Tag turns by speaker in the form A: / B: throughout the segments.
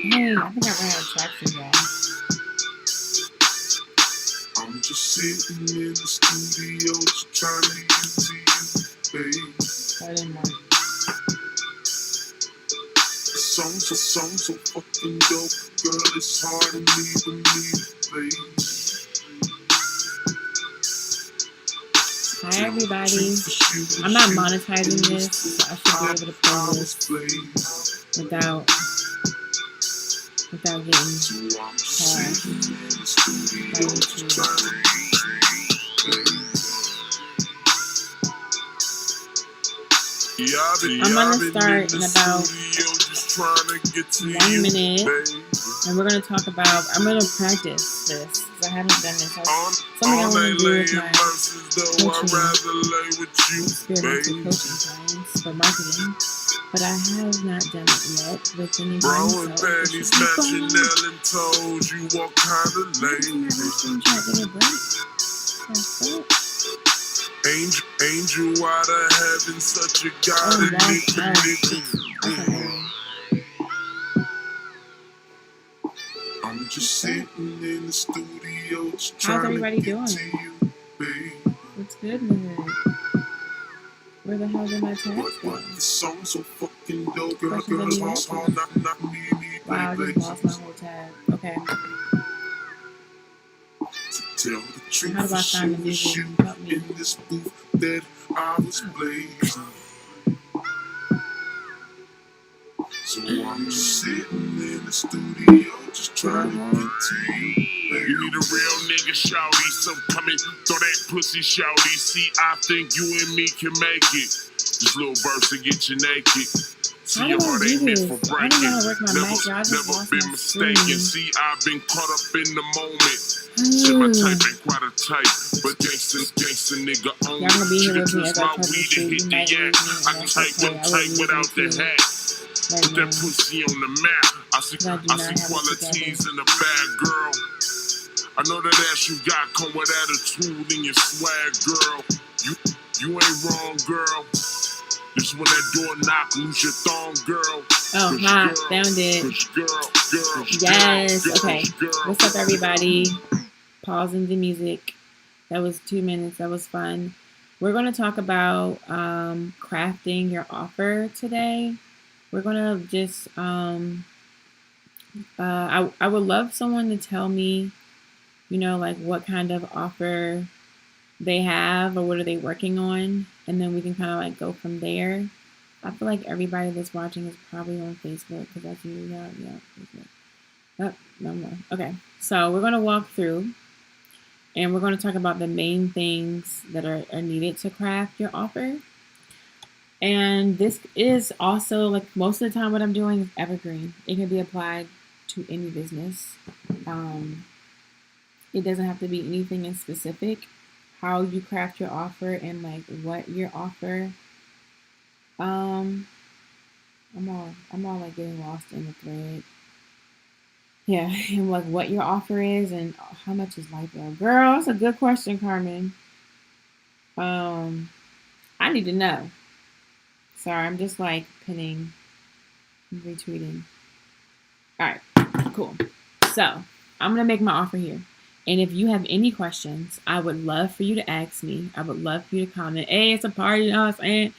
A: Hey, I think I ran out of tracks, y'all.
B: I'm just sitting in the studio just trying to get to you, babe.
A: I didn't want.
B: The song's so fucking dope, girl. It's hard to leave me, babe.
A: Hi, everybody. I'm not monetizing this, so I should be able to play this without getting tagged by YouTube. I'm gonna start in about 1 minute, and we're gonna talk about. I'm gonna practice this because I haven't done this. Something I want to do with my coaching, experimental coaching clients for marketing, but I have not done it yet with anybody. So it should be fun.
B: Angel out of heaven, such a god of nigga. I'm just sitting in the studio just
A: How's everybody doing?
B: You, babe.
A: What's good with it? Where the hell did my tags go?
B: The song's so fucking dope, girl.
A: Wow, I just lost my whole tag. Okay.
B: Tell the truth,
A: how do I find the music and help me?
B: In this booth that I was blazing. So I'm just sitting in the studio just trying to get to you. You need a real nigga, shouty, so come and throw that pussy, shouty. See, I think you and me can make it. This little verse to get you naked.
A: How do I do this? I don't know how to work my mic. Y'all just lost my screen.
B: See, I've been caught up in the moment. Shit, my type ain't quite a type, but gangsta nigga only.
A: Y'all gonna be here with me as I try to shoot. You might lose me,
B: I can type without the hat. Put that pussy on the map. I see qualities in a bad girl. I know that ass you got come with attitude in your swag, girl. You ain't wrong, girl. Just when that door knock, lose your thong, girl.
A: Oh, ha, found it. Yes, okay. What's up, everybody? Pausing the music. That was 2 minutes. That was fun. We're going to talk about crafting your offer today. We're going to just, I would love someone to tell me, you know, like what kind of offer they have or what are they working on, and then we can kind of like go from there. I feel like everybody that's watching is probably on Facebook because that's usually Facebook. Oh, no more. Okay, so we're going to walk through and we're going to talk about the main things that are needed to craft your offer. And this is also, like, most of the time what I'm doing is evergreen. It can be applied to any business. It doesn't have to be anything in specific. How you craft your offer and like what your offer. I'm all like getting lost in the thread. Yeah, and like what your offer is and how much is light bulb. Girl, that's a good question, Carmen. I need to know. Sorry, I'm just like pinning, retweeting. All right, cool. So I'm gonna make my offer here. And if you have any questions, I would love for you to ask me. I would love for you to comment. Hey, it's a party, you know what I'm saying?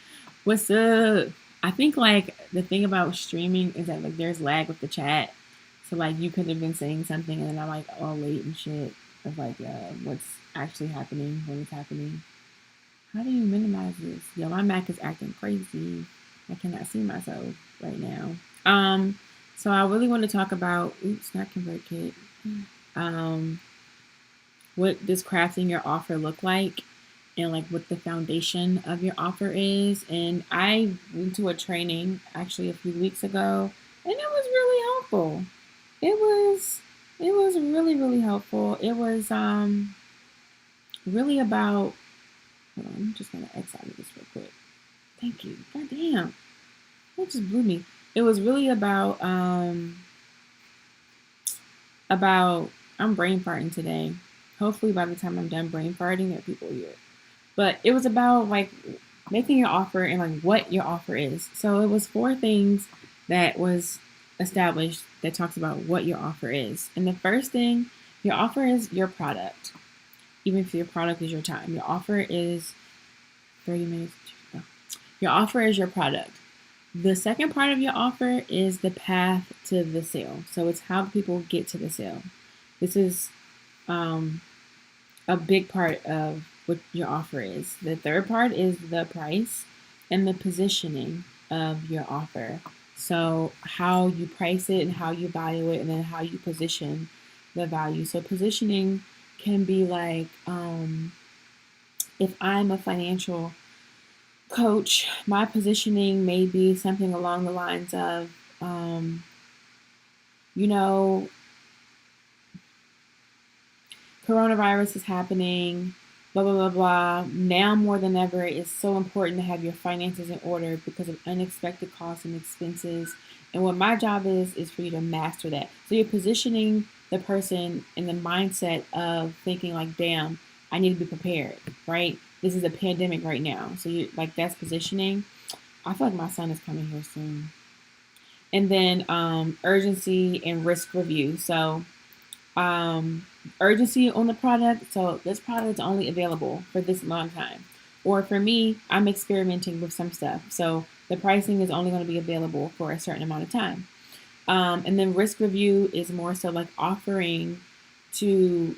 A: What's up? I think like the thing about streaming is that like there's lag with the chat. So like you could have been saying something and then I'm like all late and shit of like what's actually happening when it's happening. How do you minimize this? Yo, my Mac is acting crazy. I cannot see myself right now. So I really want to talk about not ConvertKit. What does crafting your offer look like and like what the foundation of your offer is. And I went to a training actually a few weeks ago and it was really helpful. It was really, really helpful. It was really about, hold on, I'm just gonna X out of this real quick. Thank you. God damn. That just blew me. It was really about I'm brain farting today. Hopefully by the time I'm done brain farting, there are people here. But it was about like making your offer and like what your offer is. So it was 4 things that was established that talks about what your offer is. And the first thing, your offer is your product. Even if your product is your time, your offer is 30 minutes. No. Your offer is your product. The second part of your offer is the path to the sale. So it's how people get to the sale. This is a big part of what your offer is. The third part is the price and the positioning of your offer. So how you price it and how you value it, and then how you position the value. So positioning can be like, if I'm a financial coach, my positioning may be something along the lines of, you know, coronavirus is happening, blah, blah, blah, blah. Now more than ever, it's so important to have your finances in order because of unexpected costs and expenses. And what my job is for you to master that. So you're positioning the person in the mindset of thinking like, damn, I need to be prepared, right? This is a pandemic right now. So you like, that's positioning. I feel like my son is coming here soon. And then urgency and risk review. So urgency on the product. So this product is only available for this long time. Or for me, I'm experimenting with some stuff. So the pricing is only going to be available for a certain amount of time. And then risk review is more so like offering to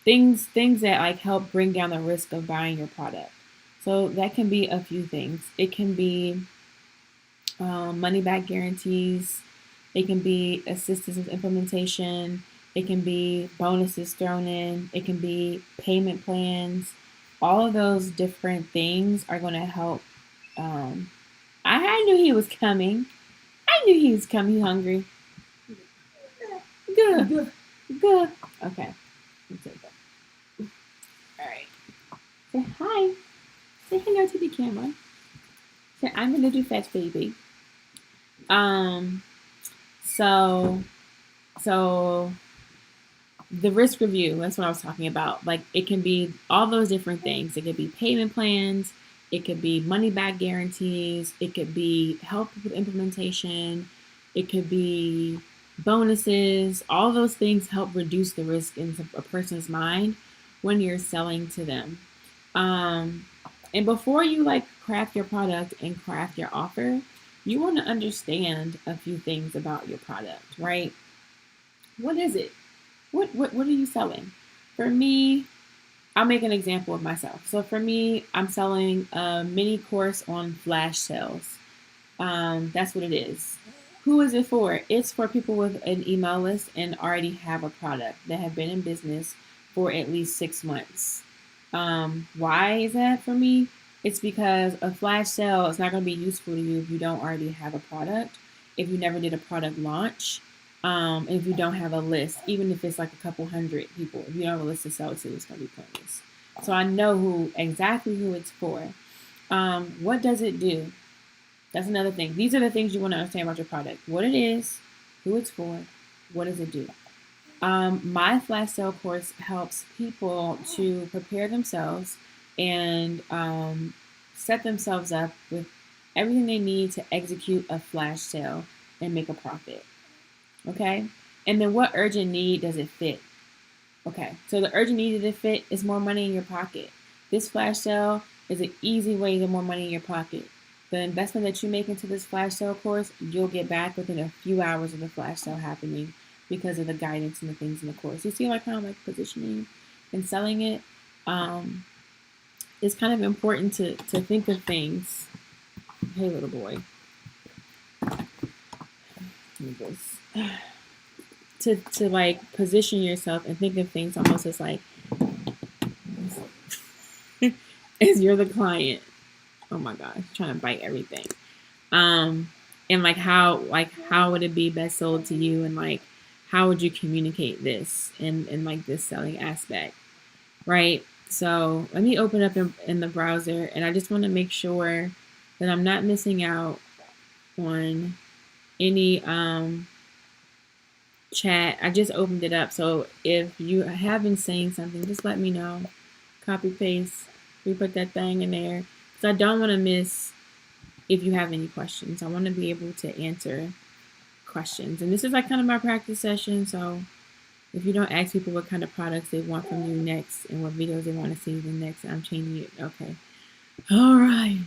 A: things that like help bring down the risk of buying your product. So that can be a few things. It can be money back guarantees. It can be assistance with implementation. It can be bonuses thrown in. It can be payment plans. All of those different things are going to help. I knew he was coming. I knew he was coming hungry. Good. Good. Okay. All right. Say hi. Say hello to the camera. Say, I'm going to do fetch baby. So the risk review, that's what I was talking about. Like it can be all those different things. It could be payment plans, it could be money back guarantees, it could be help with implementation, it could be bonuses. All those things help reduce the risk in a person's mind when you're selling to them. And before you like craft your product and craft your offer, you want to understand a few things about your product, right? What is it? What are you selling? For me, I'll make an example of myself. So for me, I'm selling a mini course on flash sales. That's what it is. Who is it for? It's for people with an email list and already have a product that have been in business for at least 6 months. Why is that for me? It's because a flash sale is not going to be useful to you if you don't already have a product, if you never did a product launch, and if you don't have a list, even if it's like a couple hundred people, if you don't have a list to sell to, it's going to be pointless. So I know exactly who it's for. What does it do? That's another thing. These are the things you want to understand about your product. What it is, who it's for, what does it do? My flash sale course helps people to prepare themselves and set themselves up with everything they need to execute a flash sale and make a profit. Okay? And then what urgent need does it fit? Okay, so the urgent need that it fit is more money in your pocket. This flash sale is an easy way to get more money in your pocket. The investment that you make into this flash sale course, you'll get back within a few hours of the flash sale happening because of the guidance and the things in the course. You see like how I'm like positioning and selling it? It's kind of important to think of things. Hey, little boy. To like position yourself and think of things almost as like as you're the client. Oh my gosh, trying to bite everything. And like how would it be best sold to you, and like how would you communicate this in like this selling aspect, right? So let me open up in the browser, and I just want to make sure that I'm not missing out on any chat. I just opened it up, so if you have been saying something, just let me know. Copy paste, we put that thing in there, because I don't want to miss if you have any questions. I want to be able to answer questions. And this is like kind of my practice session. So if you don't ask people what kind of products they want from you next and what videos they want to see the next, I'm changing it. Okay. All right.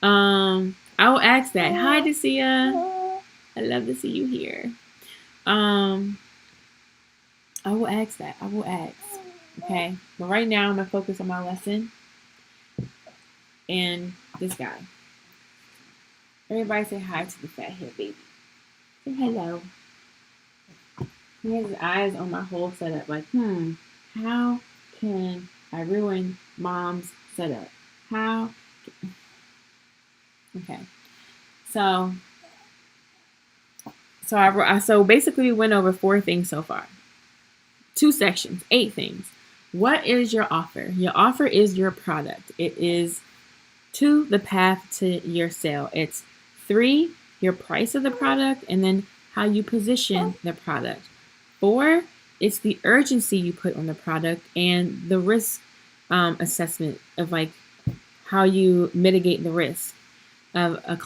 A: I will ask that. Hi, Dacia. I love to see you here. I will ask that. I will ask. Okay. But right now I'm gonna focus on my lesson and this guy. Everybody say hi to the fat head baby. Say hello. He has his eyes on my whole setup. Like, how can I ruin mom's setup? How? Okay. So basically we went over 4 things so far. 2 sections, 8 things. What is your offer? Your offer is your product. It is 2, the path to your sale. It's 3, your price of the product, and then how you position the product. 4, it's the urgency you put on the product and the risk assessment of like how you mitigate the risk of a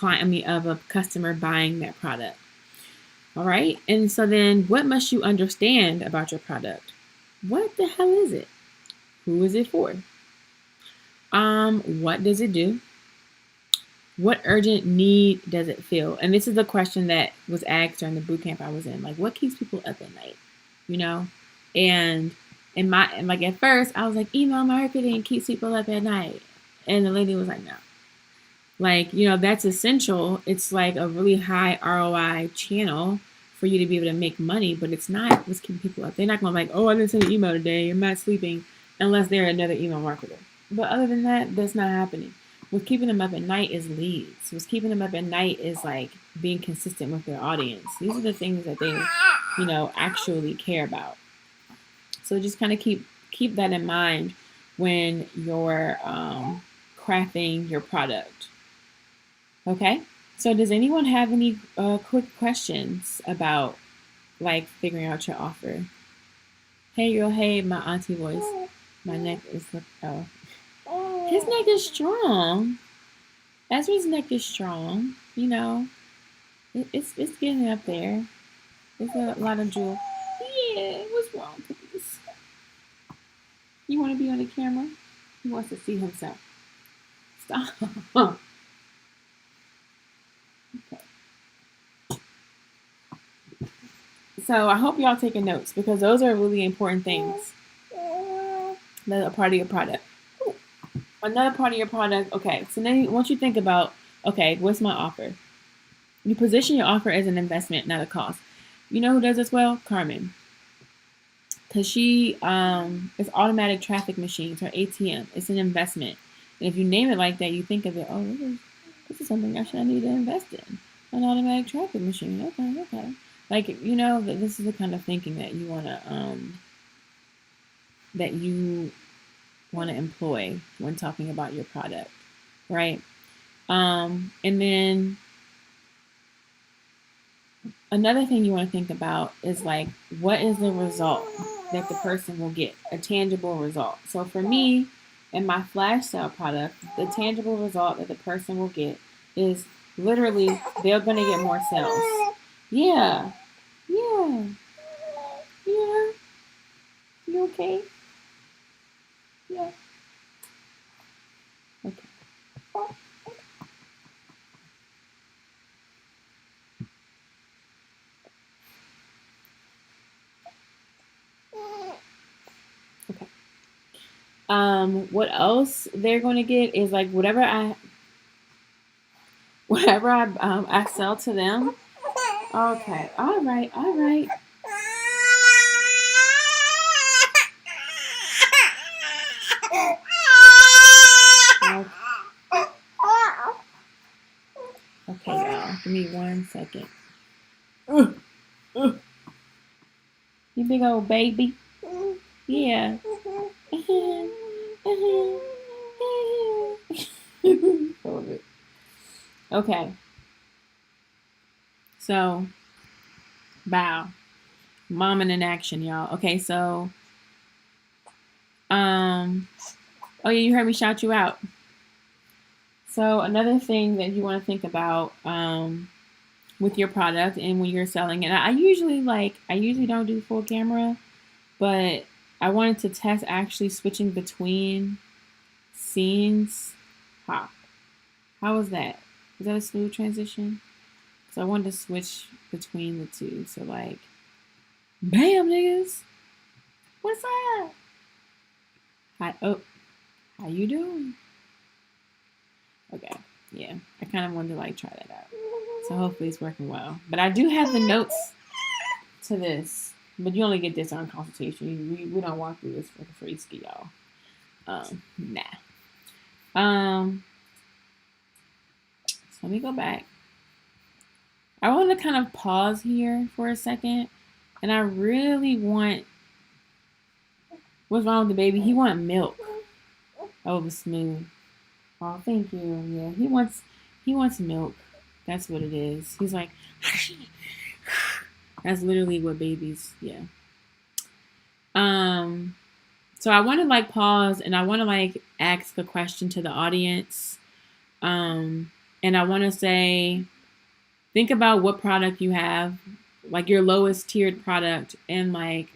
A: customer buying that product. All right. And so then what must you understand about your product? What the hell is it? Who is it for? What does it do? What urgent need does it fill? And this is the question that was asked during the boot camp I was in. Like, what keeps people up at night? You know? And like at first I was like, email marketing keeps people up at night. And the lady was like, no. Like, you know, that's essential. It's like a really high ROI channel for you to be able to make money, but it's not what's keeping people up. They're not going to like, oh, I didn't send an email today. I'm not sleeping, unless they're another email marketer. But other than that, that's not happening. What's keeping them up at night is leads. What's keeping them up at night is like being consistent with their audience. These are the things that they, you know, actually care about. So just kind of keep that in mind when you're crafting your product. Okay, so does anyone have any quick questions about like figuring out your offer? Hey girl, hey, my auntie voice. My neck is his neck is strong. Ezra's neck is strong. You know, it's getting up there. There's a lot of jewel. Yeah, what's wrong with this? You want to be on the camera? He wants to see himself. Stop. Okay. So I hope y'all taking notes because those are really important things that are part of your product. Another part of your product. Okay, so then once you think about, okay, what's my offer? You position your offer as an investment, not a cost. You know who does this well? Carmen. Because she is automatic traffic machines, her ATM. It's an investment. And if you name it like that, you think of it, oh, this is something I need to invest in. An automatic traffic machine. Okay. Like, you know, this is the kind of thinking that you want to employ when talking about your product, right? And then another thing you want to think about is like, what is the result that the person will get? A tangible result. So for me and my flash sale product, the tangible result that the person will get is literally they're going to get more sales. Yeah. You okay? Yeah. Okay. Okay. What else they're going to get is like whatever I sell to them. Okay. All right. Okay, y'all. Give me 1 second. You big old baby. Yeah. Okay. So, bow. Mom in action, y'all. Okay, so, oh yeah, you heard me shout you out. So another thing that you want to think about, with your product and when you're selling it. I usually don't do full camera, but I wanted to test actually switching between scenes. How was that? Was that a smooth transition? So I wanted to switch between the two. So like, bam, niggas. What's up? How you doing? Okay, yeah. I kind of wanted to like try that out. So hopefully it's working well. But I do have the notes to this. But you only get this on consultation. We don't walk through this for free ski, y'all. Nah. So let me go back. I want to kind of pause here for a second. And I really want... What's wrong with the baby? He wants milk. Oh, it was smooth. Oh, thank you. Yeah, he wants milk. That's what it is. He's like... That's literally what babies... Yeah. So I want to like pause and I want to like ask a question to the audience. And I want to say, think about what product you have, like your lowest tiered product, and like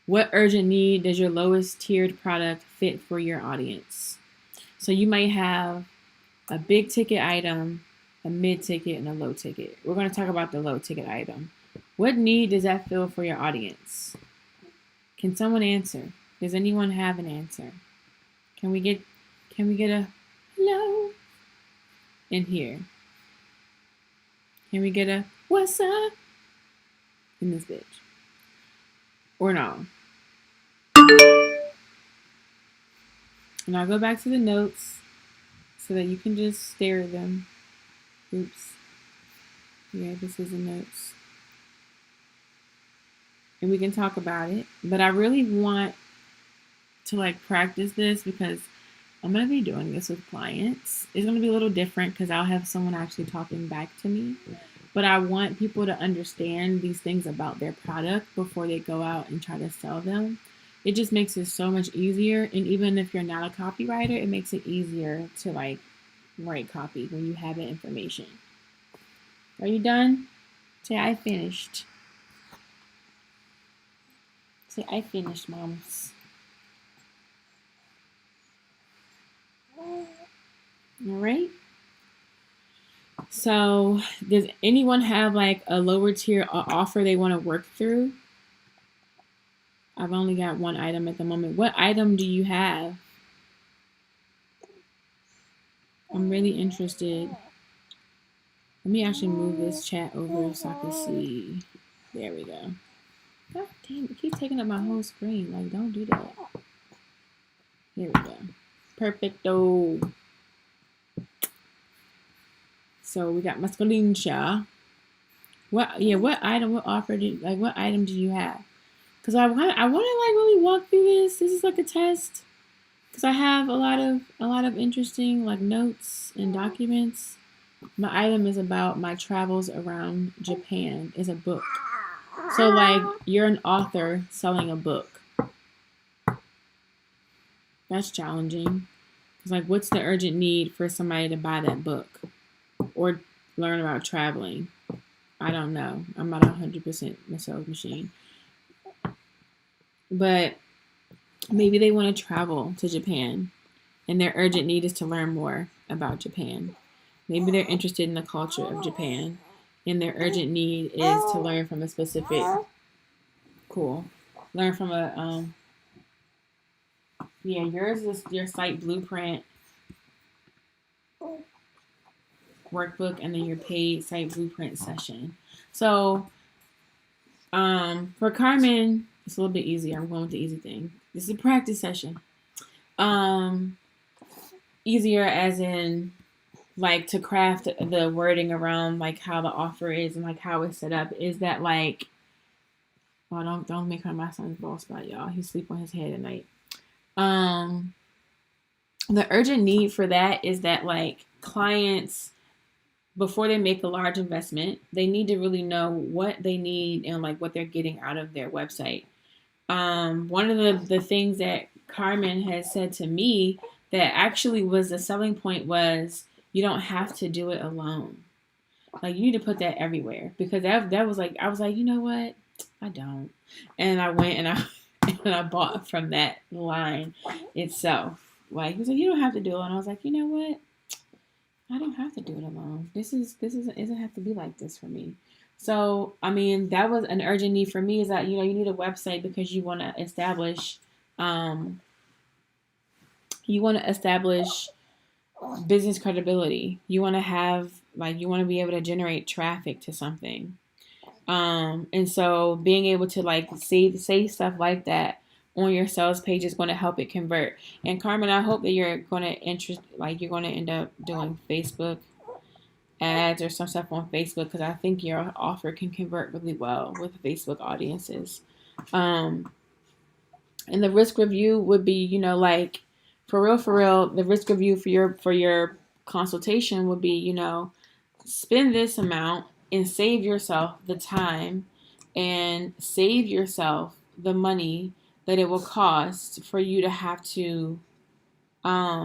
A: what urgent need does your lowest tiered product fit for your audience. So you might have a big ticket item, a mid ticket, and a low ticket. We're going to talk about the low ticket item. What need does that fill for your audience? Can someone answer? Does anyone have an answer? Can we get a hello in here? Can we get a what's up in this bitch? Or no? And I'll go back to the notes so that you can just stare at them. Oops. Yeah, this is the notes. And we can talk about it. But I really want to like practice this because I'm going to be doing this with clients. It's going to be a little different because I'll have someone actually talking back to me. But I want people to understand these things about their product before they go out and try to sell them. It just makes it so much easier. And even if you're not a copywriter, it makes it easier to like write copy when you have the information. Are you done? Say, I finished. Say, I finished, moms. All right. So does anyone have like a lower tier offer they want to work through? I've only got one item at the moment. What item do you have? I'm really interested. Let me actually move this chat over so I can see. There we go. God damn, it keeps taking up my whole screen. Like, don't do that. Here we go. Perfecto. So we got Mascalincha. What offer what item do you have? Because I want to like really walk through this. This is like a test. Because I have a lot of interesting like notes and documents. My item is about my travels around Japan. It's a book. So like you're an author selling a book. That's challenging. It's like, what's the urgent need for somebody to buy that book or learn about traveling? I don't know. I'm not 100% a sales machine. But maybe they want to travel to Japan and their urgent need is to learn more about Japan. Maybe they're interested in the culture of Japan and their urgent need is to learn from a specific, learn from a, yours is your site blueprint workbook and then your paid site blueprint session. So for Carmen, it's a little bit easier. I'm going with the easy thing. This is a practice session. Easier as in like to craft the wording around like how the offer is and like how it's set up is that like, oh, don't make her my son's ball spot, y'all. He sleep on his head at night. The urgent need for that is that like clients, before they make a large investment, they need to really know what they need and like what they're getting out of their website. One of the things that Carmen has said to me that actually was the selling point was you don't have to do it alone. Like, you need to put that everywhere, because that was like, I was like, you know what? I don't. And I went and I and I bought from that line itself. Like, he was like, you don't have to do it. And I was like, you know what? I don't have to do it alone. This isn't have to be like this for me. So, I mean, that was an urgent need for me, is that, you need a website because um you want to establish business credibility. You want to have, like, you want to be able to generate traffic to something. And so being able to, like, say stuff like that on your sales page is going to help it convert. And Carmen, I hope that you're going to end up doing Facebook ads or some stuff on Facebook, because I think your offer can convert really well with Facebook audiences. And the risk review would be, like, for real, the risk review for your consultation would be, spend this amount and save yourself the time and save yourself the money that it will cost for you to have to like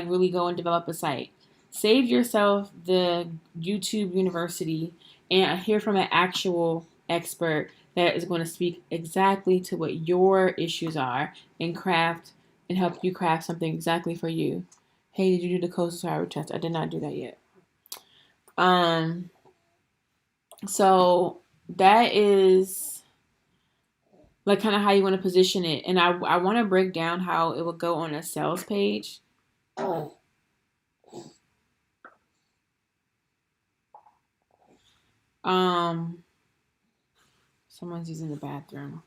A: really go and develop a site. Save yourself the YouTube University and hear from an actual expert that is going to speak exactly to what your issues are and help you craft something exactly for you. Hey, did you do the coastal survivor test? I did not do that yet. So that is like kind of how you want to position it. And I want to break down how it will go on a sales page. Someone's using the bathroom.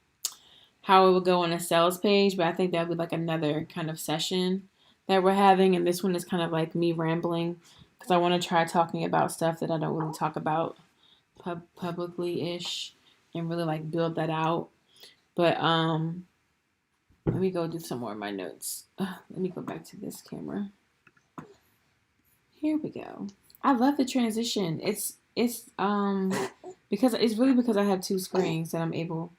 A: How it will go on a sales page, but I think that would be like another kind of session that we're having. And this one is kind of like me rambling, because I want to try talking about stuff that I don't really talk about publicly-ish, and really like build that out. But let me go do some more of my notes. Let me go back to this camera. Here we go. I love the transition. It's because it's really because I have two screens that I'm able.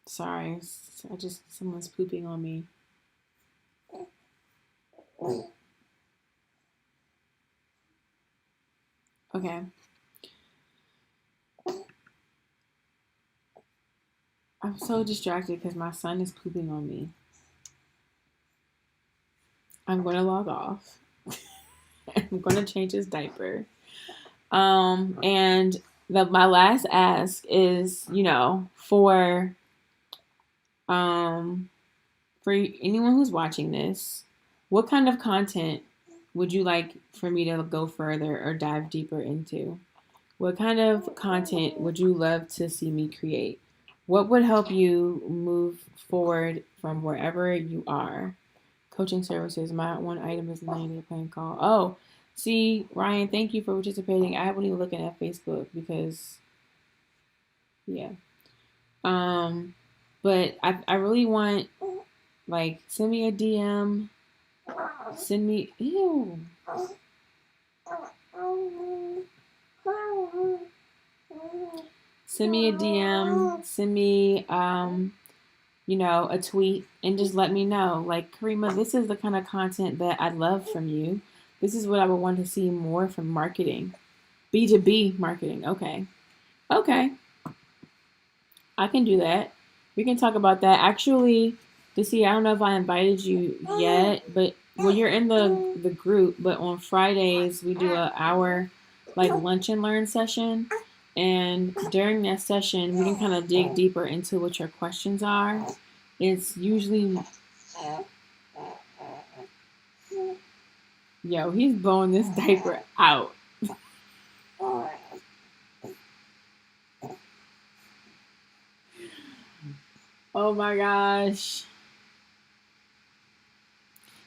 A: Sorry, someone's pooping on me. Okay. I'm so distracted because my son is pooping on me. I'm going to log off. I'm going to change his diaper. And my last ask is, for anyone who's watching this, what kind of content would you like for me to go further or dive deeper into? What kind of content would you love to see me create? What would help you move forward from wherever you are? Coaching services. My one item is 90-day plan call. Oh, see, Ryan, thank you for participating. I wasn't even looking at Facebook because, yeah. But I really want, like, send me a DM. Send me, ew. Send me a DM. Send me, a tweet, and just let me know. Like, Karima, this is the kind of content that I'd love from you. This is what I would want to see more from marketing. B2B marketing. Okay. I can do that. We can talk about that. Actually, I don't know if I invited you yet, but you're in the group, but on Fridays we do an hour like lunch and learn session. And during that session, we can kind of dig deeper into what your questions are. It's usually, yo, he's blowing this diaper out. Oh my gosh.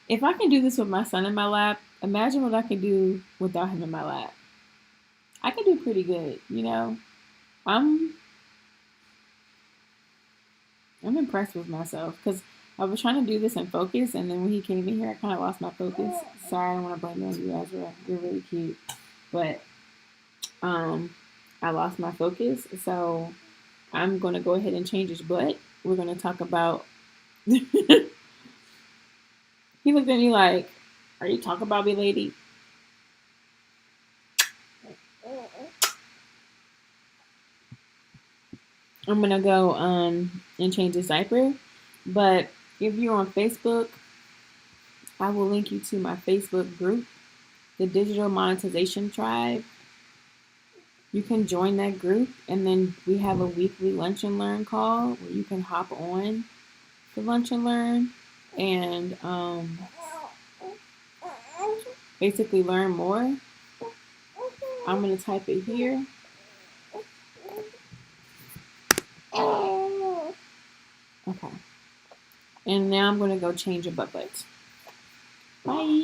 A: If I can do this with my son in my lap, imagine what I can do without him in my lap. I can do pretty good, I'm impressed with myself, because I was trying to do this and focus, and then when he came in here, I kind of lost my focus. Sorry, I don't want to blame you guys. You're really cute, but I lost my focus, so I'm gonna go ahead and change it. But we're gonna talk about. He looked at me like, "Are you talking about me, lady?" I'm gonna go and change his diaper. But if you're on Facebook, I will link you to my Facebook group, the Digital Monetization Tribe. You can join that group, and then we have a weekly lunch and learn call where you can hop on the lunch and learn and basically learn more. I'm gonna type it here. Okay. And now I'm gonna go change a butt. Bye.